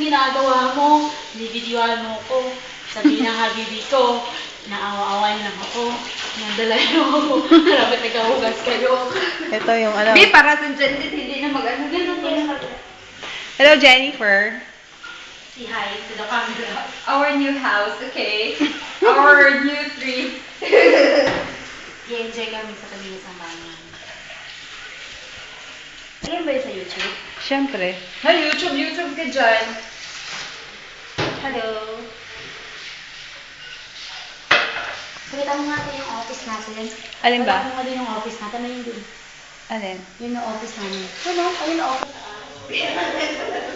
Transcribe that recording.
ginagawa mo. Binibidyoan mo ko. Sabihin ng habibi ko, naawa-awain lang ako. Nadala niyo ako. Dapat nagkahugas kayo. Ito yung ano. Hindi, para sa Jenny, hindi na mag-ano. Hello, Jennifer. Say hi to the camera. Our new house, okay? Our new tree. I-enjoy kami sa kalinis ng bayan. Ayan ba yun sa YouTube? Siyempre. Hi, YouTube ka dyan. Hello. Pakita mo nga yung office natin. Alin ba? Pakita mo nga din yung office natin. Ano yun dun? Alin? Yun yung office namin. Ano? Ayun yung office.